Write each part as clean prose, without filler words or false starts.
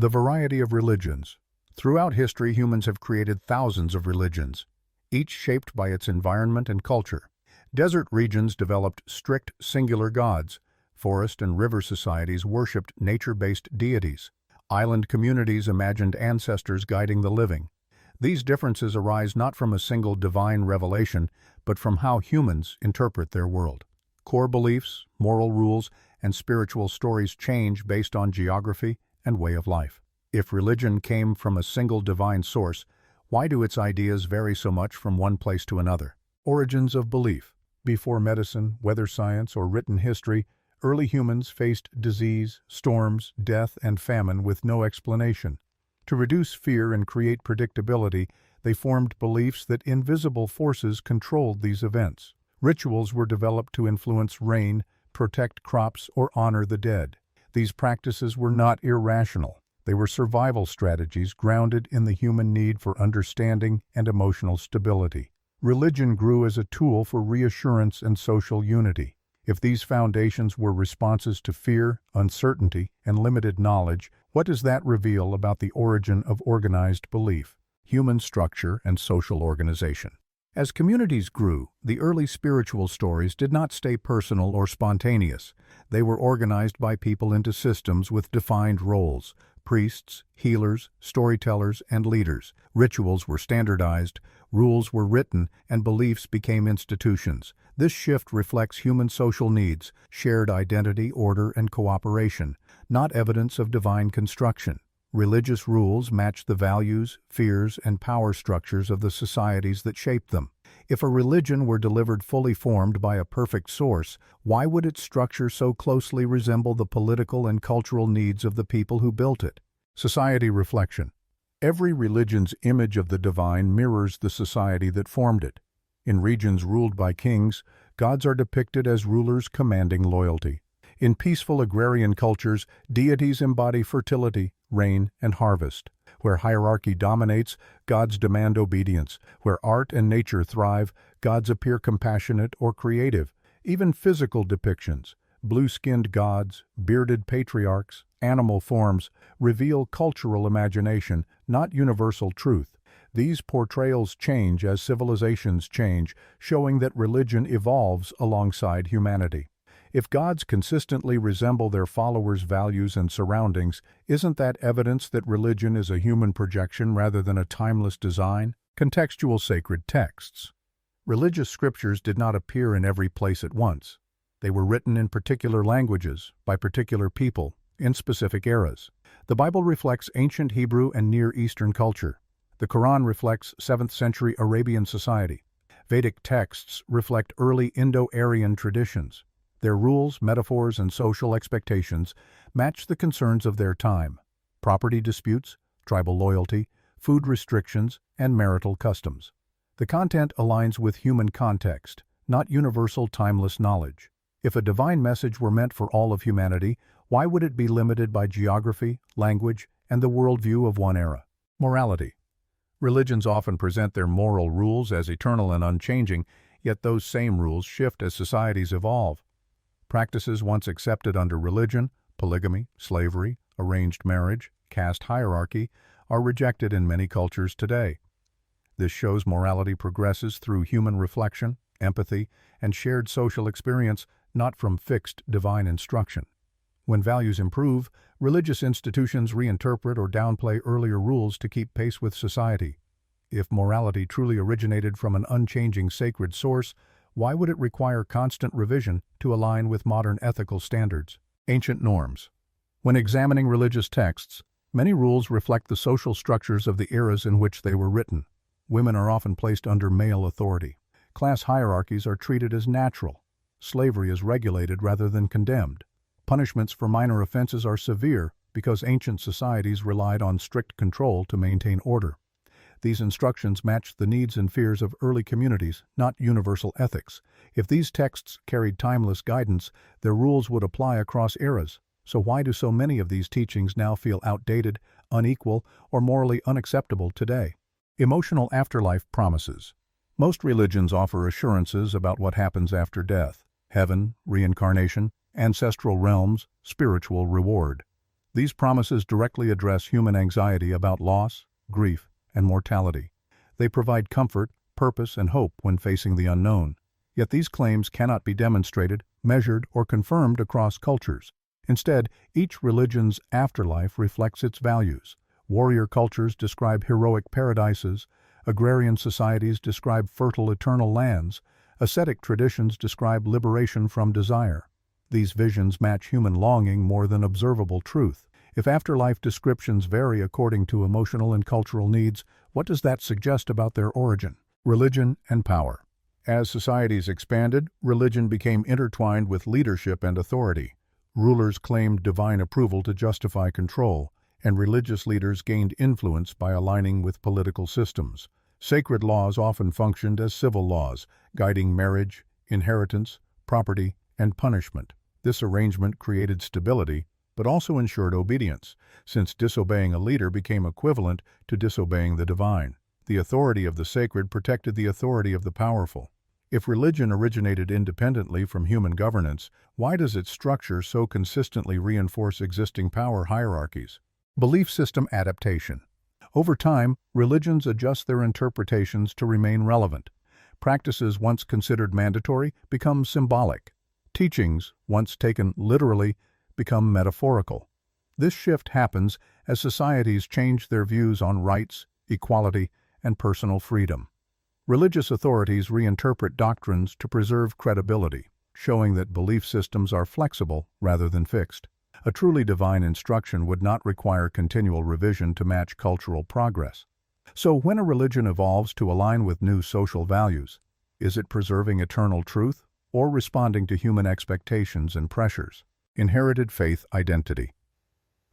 The variety of religions. Throughout history, humans have created thousands of religions, each shaped by its environment and culture. Desert regions developed strict, singular gods. Forest and river societies worshipped nature-based deities. Island communities imagined ancestors guiding the living. These differences arise not from a single divine revelation, but from how humans interpret their world. Core beliefs, moral rules, and spiritual stories change based on geography and way of life. If religion came from a single divine source, why do its ideas vary so much from one place to another? Origins of belief. Before medicine, weather science, or written history, early humans faced disease, storms, death, and famine with no explanation. To reduce fear and create predictability, they formed beliefs that invisible forces controlled these events. Rituals were developed to influence rain, protect crops, or honor the dead. These practices were not irrational. They were survival strategies grounded in the human need for understanding and emotional stability. Religion grew as a tool for reassurance and social unity. If these foundations were responses to fear, uncertainty, and limited knowledge, what does that reveal about the origin of organized belief? Human structure and social organization. As communities grew, the early spiritual stories did not stay personal or spontaneous. They were organized by people into systems with defined roles: priests, healers, storytellers, and leaders. Rituals were standardized, rules were written, and beliefs became institutions. This shift reflects human social needs, shared identity, order, and cooperation, not evidence of divine construction. Religious rules match the values, fears, and power structures of the societies that shaped them. If a religion were delivered fully formed by a perfect source, why would its structure so closely resemble the political and cultural needs of the people who built it? Society reflection. Every religion's image of the divine mirrors the society that formed it. In regions ruled by kings, gods are depicted as rulers commanding loyalty. In peaceful agrarian cultures, deities embody fertility, rain, and harvest. Where hierarchy dominates, gods demand obedience. Where art and nature thrive, gods appear compassionate or creative. Even physical depictions, blue-skinned gods, bearded patriarchs, animal forms, reveal cultural imagination, not universal truth. These portrayals change as civilizations change, showing that religion evolves alongside humanity. If gods consistently resemble their followers' values and surroundings, isn't that evidence that religion is a human projection rather than a timeless design? Contextual sacred texts. Religious scriptures did not appear in every place at once. They were written in particular languages, by particular people, in specific eras. The Bible reflects ancient Hebrew and Near Eastern culture. The Quran reflects 7th century Arabian society. Vedic texts reflect early Indo-Aryan traditions. Their rules, metaphors, and social expectations match the concerns of their time: property disputes, tribal loyalty, food restrictions, and marital customs. The content aligns with human context, not universal timeless knowledge. If a divine message were meant for all of humanity, why would it be limited by geography, language, and the worldview of one era? Morality. Religions often present their moral rules as eternal and unchanging, yet those same rules shift as societies evolve. Practices once accepted under religion, polygamy, slavery, arranged marriage, caste hierarchy, are rejected in many cultures today. This shows morality progresses through human reflection, empathy, and shared social experience, not from fixed divine instruction. When values improve, religious institutions reinterpret or downplay earlier rules to keep pace with society. If morality truly originated from an unchanging sacred source, why would it require constant revision to align with modern ethical standards? Ancient norms. When examining religious texts, many rules reflect the social structures of the eras in which they were written. Women are often placed under male authority. Class hierarchies are treated as natural. Slavery is regulated rather than condemned. Punishments for minor offenses are severe because ancient societies relied on strict control to maintain order. These instructions matched the needs and fears of early communities, not universal ethics. If these texts carried timeless guidance, their rules would apply across eras. So why do so many of these teachings now feel outdated, unequal, or morally unacceptable today? Emotional afterlife promises. Most religions offer assurances about what happens after death: heaven, reincarnation, ancestral realms, spiritual reward. These promises directly address human anxiety about loss, grief, and mortality. They provide comfort, purpose, and hope when facing the unknown. Yet these claims cannot be demonstrated, measured, or confirmed across cultures. Instead, each religion's afterlife reflects its values. Warrior cultures describe heroic paradises, agrarian societies describe fertile eternal lands, ascetic traditions describe liberation from desire. These visions match human longing more than observable truth. If afterlife descriptions vary according to emotional and cultural needs, what does that suggest about their origin? Religion and power. As societies expanded, religion became intertwined with leadership and authority. Rulers claimed divine approval to justify control, and religious leaders gained influence by aligning with political systems. Sacred laws often functioned as civil laws, guiding marriage, inheritance, property, and punishment. This arrangement created stability, but also ensured obedience, since disobeying a leader became equivalent to disobeying the divine. The authority of the sacred protected the authority of the powerful. If religion originated independently from human governance, why does its structure so consistently reinforce existing power hierarchies? Belief system adaptation. Over time, religions adjust their interpretations to remain relevant. Practices once considered mandatory become symbolic. Teachings, once taken literally, become metaphorical. This shift happens as societies change their views on rights, equality, and personal freedom. Religious authorities reinterpret doctrines to preserve credibility, showing that belief systems are flexible rather than fixed. A truly divine instruction would not require continual revision to match cultural progress. So when a religion evolves to align with new social values, is it preserving eternal truth or responding to human expectations and pressures? Inherited faith identity.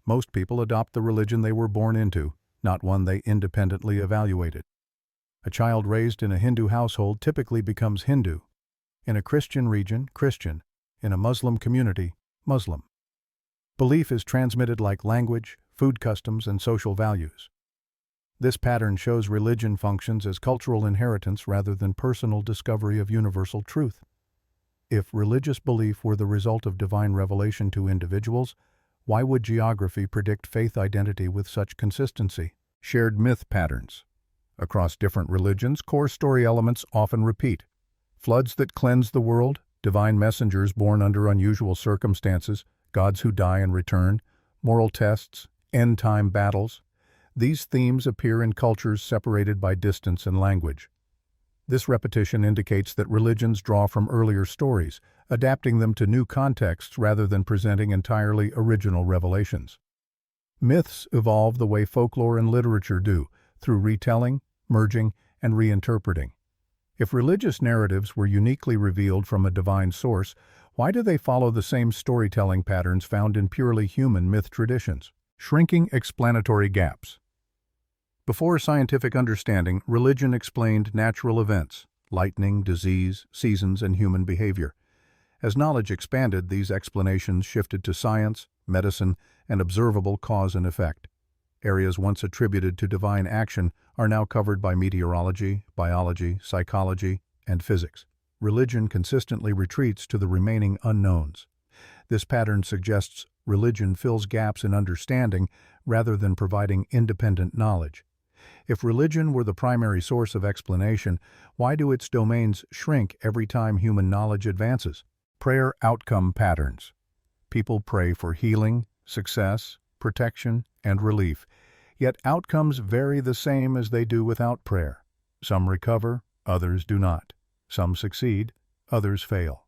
Most people adopt the religion they were born into, not one they independently evaluated. A child raised in a Hindu household typically becomes Hindu. In a Christian region, Christian. In a Muslim community, Muslim. Belief is transmitted like language, food customs, and social values. This pattern shows religion functions as cultural inheritance rather than personal discovery of universal truth. If religious belief were the result of divine revelation to individuals, why would geography predict faith identity with such consistency? Shared myth patterns. Across different religions, core story elements often repeat. Floods that cleanse the world, divine messengers born under unusual circumstances, gods who die and return, moral tests, end-time battles. These themes appear in cultures separated by distance and language. This repetition indicates that religions draw from earlier stories, adapting them to new contexts rather than presenting entirely original revelations. Myths evolve the way folklore and literature do, through retelling, merging, and reinterpreting. If religious narratives were uniquely revealed from a divine source, why do they follow the same storytelling patterns found in purely human myth traditions? Shrinking explanatory gaps. Before scientific understanding, religion explained natural events, lightning, disease, seasons, and human behavior. As knowledge expanded, these explanations shifted to science, medicine, and observable cause and effect. Areas once attributed to divine action are now covered by meteorology, biology, psychology, and physics. Religion consistently retreats to the remaining unknowns. This pattern suggests religion fills gaps in understanding rather than providing independent knowledge. If religion were the primary source of explanation, why do its domains shrink every time human knowledge advances? Prayer outcome patterns. People pray for healing, success, protection, and relief, yet outcomes vary the same as they do without prayer. Some recover, others do not. Some succeed, others fail.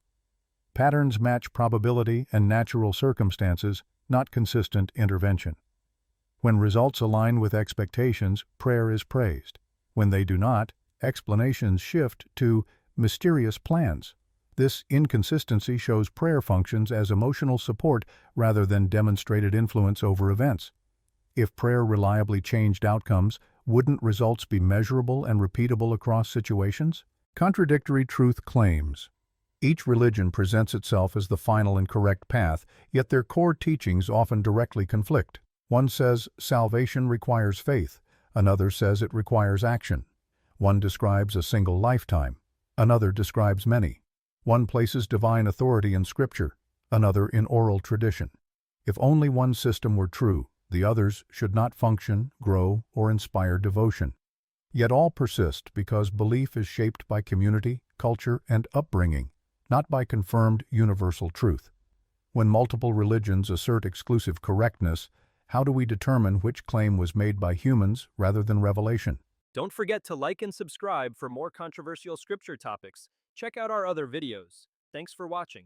Patterns match probability and natural circumstances, not consistent intervention. When results align with expectations, prayer is praised. When they do not, explanations shift to mysterious plans. This inconsistency shows prayer functions as emotional support rather than demonstrated influence over events. If prayer reliably changed outcomes, wouldn't results be measurable and repeatable across situations? Contradictory truth claims. Each religion presents itself as the final and correct path, yet their core teachings often directly conflict. One says salvation requires faith, another says it requires action. One describes a single lifetime, another describes many. One places divine authority in Scripture, another in oral tradition. If only one system were true, the others should not function, grow, or inspire devotion. Yet all persist because belief is shaped by community, culture, and upbringing, not by confirmed universal truth. When multiple religions assert exclusive correctness, how do we determine which claim was made by humans rather than revelation? Don't forget to like and subscribe for more controversial scripture topics. Check out our other videos. Thanks for watching.